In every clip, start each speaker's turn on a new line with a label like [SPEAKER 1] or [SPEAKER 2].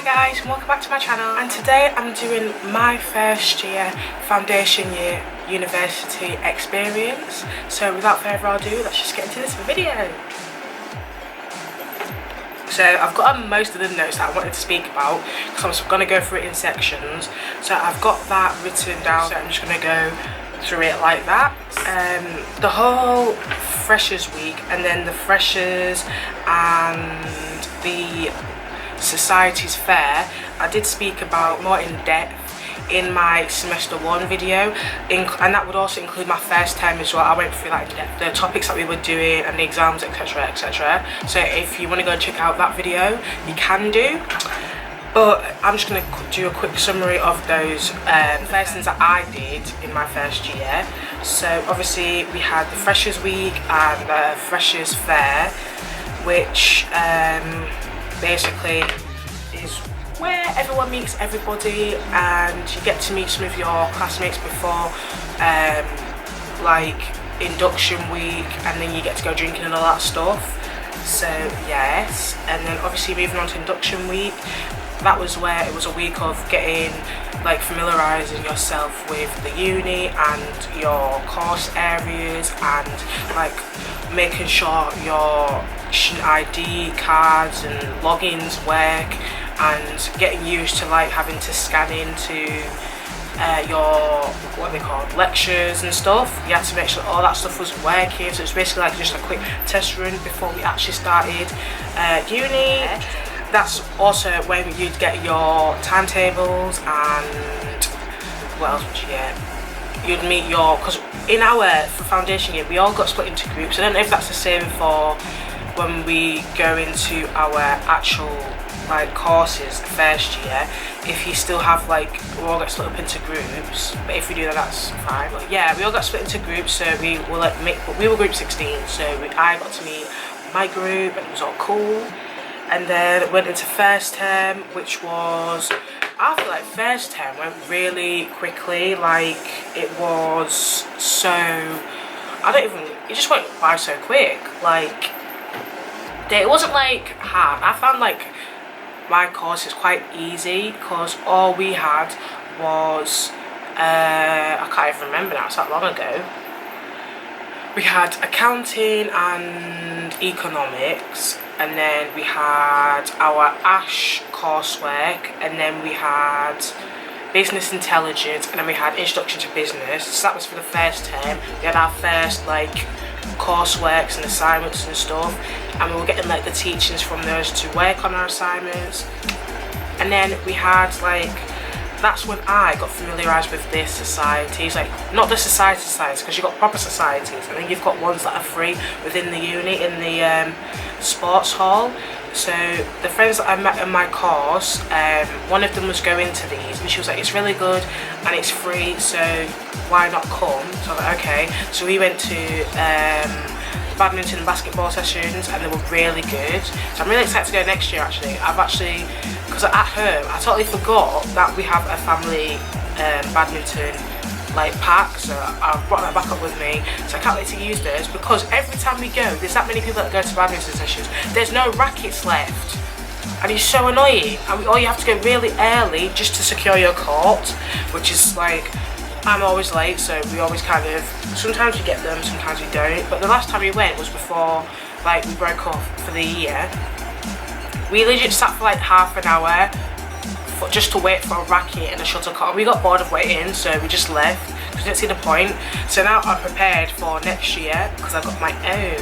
[SPEAKER 1] Hi guys, and welcome back to my channel, and today I'm doing my first year foundation year university experience. So without further ado, let's just get into this video. So I've got most of the notes that I wanted to speak about because I'm going to go through it in sections. So I've got that written down, so I'm just going to go through it like that. The whole Freshers Week and then the Freshers and the Society's Fair, I did speak about more in depth in my semester 1 video, and that would also include my first term as well. I went through that in depth, the topics that we were doing and the exams, etc, etc. So if you want to go check out that video, you can do. But I'm just going to do a quick summary of those first things that I did in my first year. So obviously we had the Freshers Week and the Freshers Fair, which basically is where everyone meets everybody and you get to meet some of your classmates before like induction week, and then you get to go drinking and all that stuff. So yes, and then obviously moving on to induction week, that was where it was a week of getting like familiarising yourself with the uni and your course areas, and like making sure your ID cards and logins work, and getting used to like having to scan into your what they call lectures and stuff. You had to make sure all that stuff was working. So it's basically like just a quick test run before we actually started uni. That's also when you'd get your timetables, and what else would you get? You'd meet your, because in our for foundation year we all got split into groups. I don't know if that's the same for when we go into our actual like courses first year, if you still have like we all get split up into groups, but if we do that, that's fine. But yeah, we all got split into groups, so we were like we were group 16, so I got to meet my group and it was all cool. And then went into first term, which was, I feel like first term went really quickly. Like it was so, it just went by so quick. Like it wasn't like hard. I found like my course is quite easy because all we had was, I can't even remember now, it's that long ago. We had accounting and economics, and then we had our ASH coursework, and then we had business intelligence, and then we had introduction to business. So that was for the first term. We had our first like courseworks and assignments and stuff, and we were getting like the teachings from those to work on our assignments. And then we had like, that's when I got familiarised with the societies, like not the societies, because you've got proper societies, and then you've got ones that are free within the uni in the sports hall. So the friends that I met in my course, one of them was going to these, and she was like, it's really good and it's free, so why not come? So I was like, okay. So we went to badminton and basketball sessions, and they were really good. So I'm really excited to go next year actually. Because at home I totally forgot that we have a family badminton like pack, so I've brought that back up with me. So I can't wait to use those, because every time we go, there's that many people that go to badminton sessions, there's no rackets left, and it's so annoying, and you have to go really early just to secure your court, which is like, I'm always late, so we always kind of, sometimes we get them, sometimes we don't. But the last time we went was before like we broke off for the year. We legit sat for like half an hour just to wait for a racket and a shuttlecock. We got bored of waiting, so we just left because we didn't see the point. So now I'm prepared for next year because I've got my own.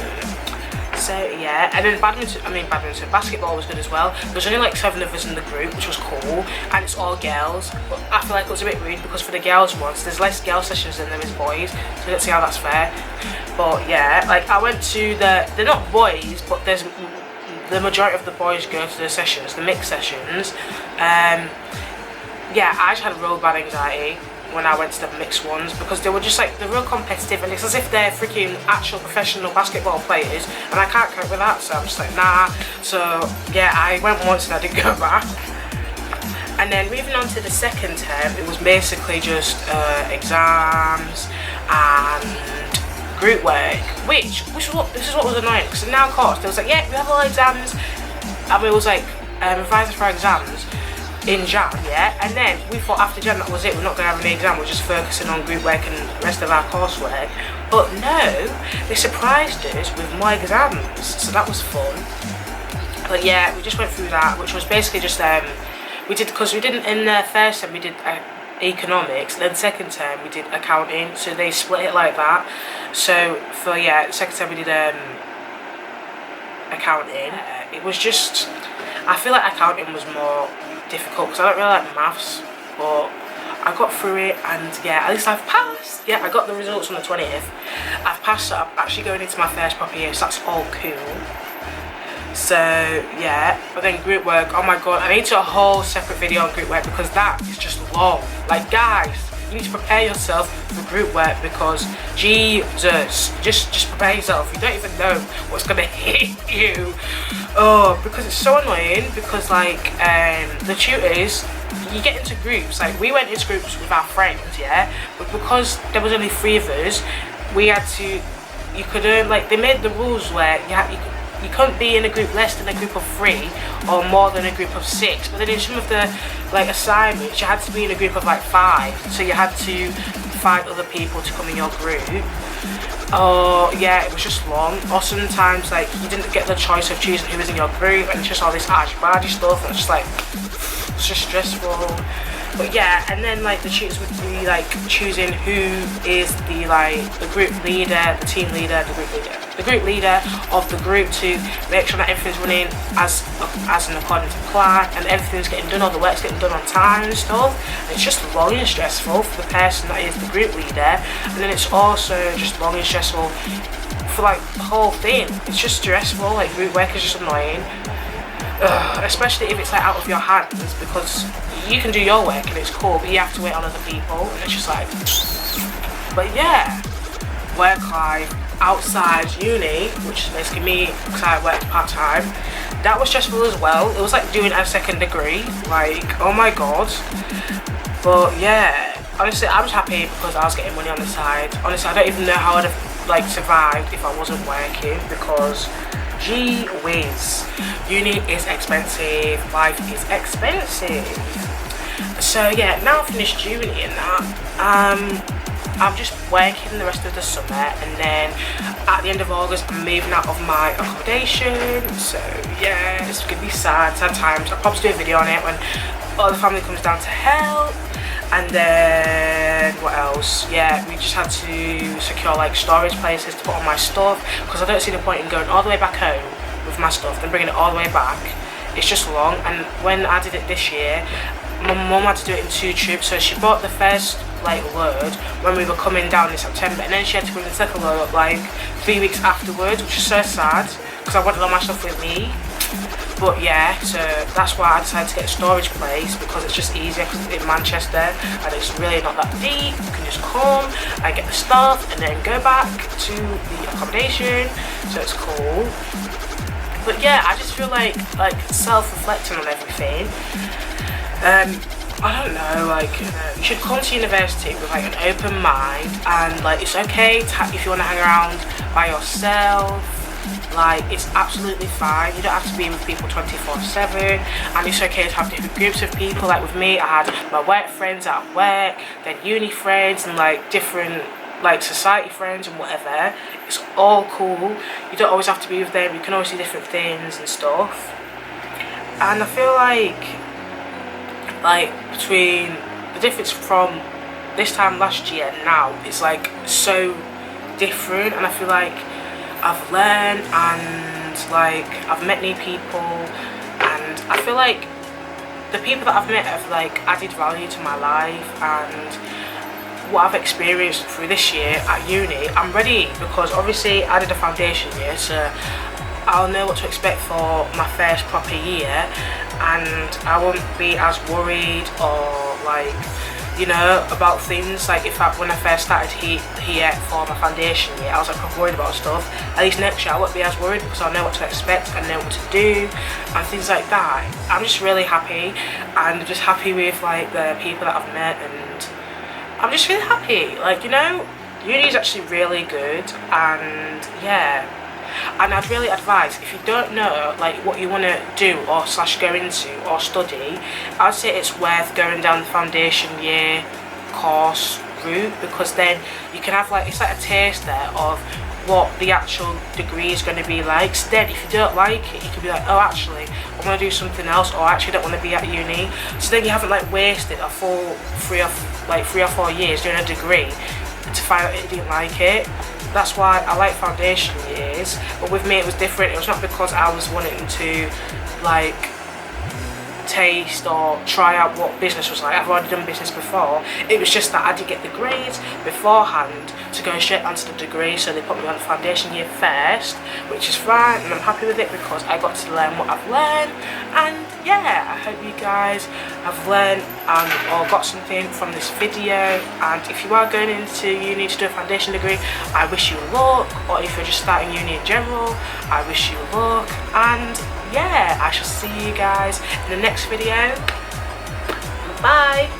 [SPEAKER 1] So yeah, and then basketball was good as well. There was only like 7 of us in the group, which was cool, and it's all girls. But I feel like it was a bit rude because for the girls ones, there's less girl sessions than there is boys, so I don't see how that's fair. But yeah, like I went to they're not boys, but there's the majority of the boys go to the sessions, the mixed sessions. Yeah, I just had real bad anxiety when I went to the mixed ones, because they were just like, they're real competitive, and it's as if they're freaking actual professional basketball players, and I can't cope with that, so I'm just like, nah. So yeah, I went once and I didn't go back. And then moving on to the second term, it was basically just exams and group work, this is what was annoying, because in our course, they was like, yeah, we have all exams, and we was like, revising for our exams. in Jan, yeah, and then we thought after Jan that was it, we're not going to have an exam, we're just focusing on group work and the rest of our coursework. But no, they surprised us with more exams, so that was fun. But yeah, we just went through that, which was basically just we did, because we didn't, in the first term we did economics, then second term we did accounting, so they split it like that. So for the second term we did accounting. It was just, I feel like accounting was more difficult because I don't really like maths, but I got through it, and yeah, at least I've passed. Yeah, I got the results on the 20th. I've passed, so I'm actually going into my first proper year, so that's all cool. So yeah, but then group work, oh my god, I need to do a whole separate video on group work because that is just long. Like guys, you need to prepare yourself for group work because Jesus, just prepare yourself. You don't even know what's gonna hit you. Oh, because it's so annoying, because like the tutors, you get into groups, like we went into groups with our friends, yeah, but because there was only 3 of us, we had to, you could like, they made the rules where you couldn't be in a group less than a group of 3 or more than a group of 6. But then in some of the like assignments, you had to be in a group of like 5. So you had to find other people to come in your group. Oh yeah, it was just long. Or sometimes like you didn't get the choice of choosing who was in your group, and it's just all this argy-bargy stuff, and it's just like, it's just stressful. But yeah, and then like the tutors would be like choosing who is the group leader, the team leader, the group leader of the group, to make sure that everything's running as an according to plan, and everything's getting done, all the work's getting done on time and stuff. And it's just long and stressful for the person that is the group leader, and then it's also just long and stressful for like the whole thing. It's just stressful, like group work is just annoying. Especially if it's like out of your hands, because you can do your work and it's cool, but you have to wait on other people, and it's just like, but yeah, work life outside uni, which is basically me because I worked part-time, that was stressful as well. It was like doing a second degree, like oh my god. But yeah, honestly I was happy because I was getting money on the side. Honestly, I don't even know how I'd have like survived if I wasn't working, because gee whiz, uni is expensive, life is expensive. So yeah, now I've finished uni and that, I'm just working the rest of the summer, and then at the end of August I'm moving out of my accommodation. So yeah, it's gonna be sad times. I'll probably do a video on it when all the family comes down to help. And then what else? Yeah, we just had to secure like storage places to put all my stuff, because I don't see the point in going all the way back home with my stuff then bringing it all the way back. It's just long. And when I did it this year, my mum had to do it in 2 trips, so she bought the first like load when we were coming down in September, and then she had to bring the second load up like 3 weeks afterwards, which is so sad because I wanted all my stuff with me. But yeah, so that's why I decided to get a storage place, because it's just easier, because it's in Manchester and it's really not that deep. You can just come and get the stuff and then go back to the accommodation, so it's cool. But yeah, I just feel like self-reflecting on everything. I don't know, like, you should come to university with like an open mind, and like it's okay if you want to hang around by yourself. Like, it's absolutely fine. You don't have to be with people 24/7, and it's okay to have different groups of people. Like with me, I had my work friends at work, then uni friends, and like different like society friends and whatever. It's all cool. You don't always have to be with them. You can always do different things and stuff. And I feel like between the difference from this time last year and now, it's like so different, and I feel like I've learned, and like I've met new people, and I feel like the people that I've met have like added value to my life, and what I've experienced through this year at uni, I'm ready, because obviously I did a foundation year, so I'll know what to expect for my first proper year, and I won't be as worried or like, you know, about things. Like when I first started here for my foundation year, I was like worried about stuff. At least next year I won't be as worried, because I'll know what to expect, I know what to do and things like that. I'm just really happy, and just happy with like the people that I've met, and I'm just really happy. Like, you know, uni is actually really good, and yeah, And I'd really advise, if you don't know like what you want to do or / go into or study, I'd say it's worth going down the foundation year course route, because then you can have like, it's like a taste there of what the actual degree is going to be like. So then if you don't like it, you can be like, oh actually I want to do something else, or I actually don't want to be at uni. So then you haven't like wasted a full 3 or 4 years doing a degree to find out you didn't like it. That's why I like foundation years. But with me it was different. It was not because I was wanting to like taste or try out what business was like. I've already done business before. It was just that I did get the grades beforehand to go straight onto the degree, so they put me on the foundation year first, which is fine, and I'm happy with it because I got to learn what I've learned. And yeah, I hope you guys have learned or got something from this video. And if you are going into uni to do a foundation degree, I wish you luck. Or if you're just starting uni in general, I wish you luck. And yeah, I shall see you guys in the next video. Bye.